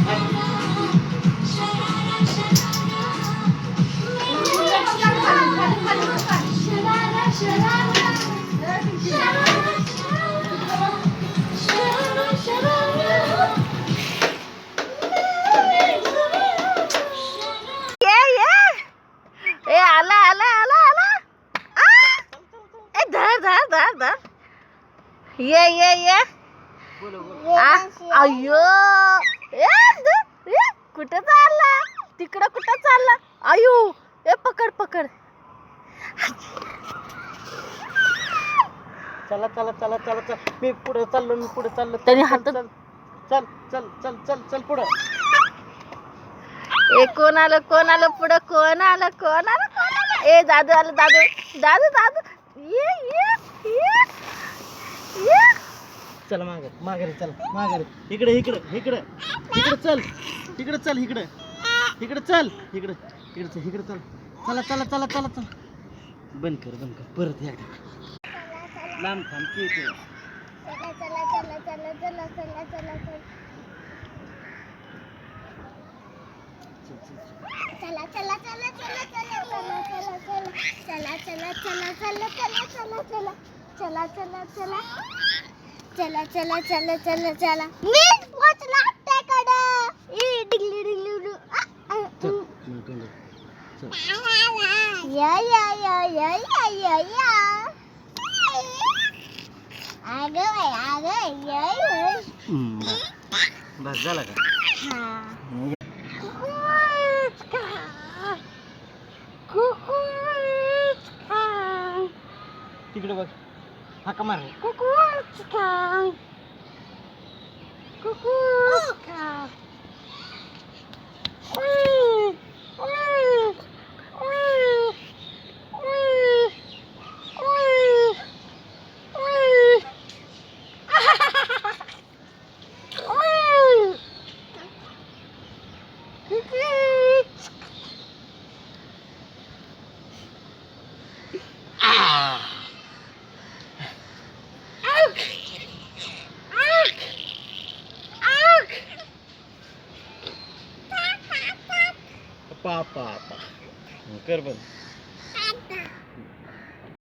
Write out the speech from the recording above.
ये अय्यो कुठं चालला तिकडं कुठं चालला आयु ए पकड पकड चला चला चला चला चल मी पुढे चाललो त्याने हातात चल चल चल चल चल चल पुढे ए कोण आलं कोण आलं ए दादू आलं दादू ये ये ये ये चल माघारी चल माघारी इकडे इकडे इकडे इकडे चल इकडे चल इकडे इकडे चल इकडे इकडे चल इकडे चल चला चला चला चला चल बंद कर परत एकदा लांब थांब की इथे चला मी वाचला त्याकडे ई डिगली डिगली या या या या या या या आगे या बस झाला का तिकडे बघ हाका मार पापा कर बंद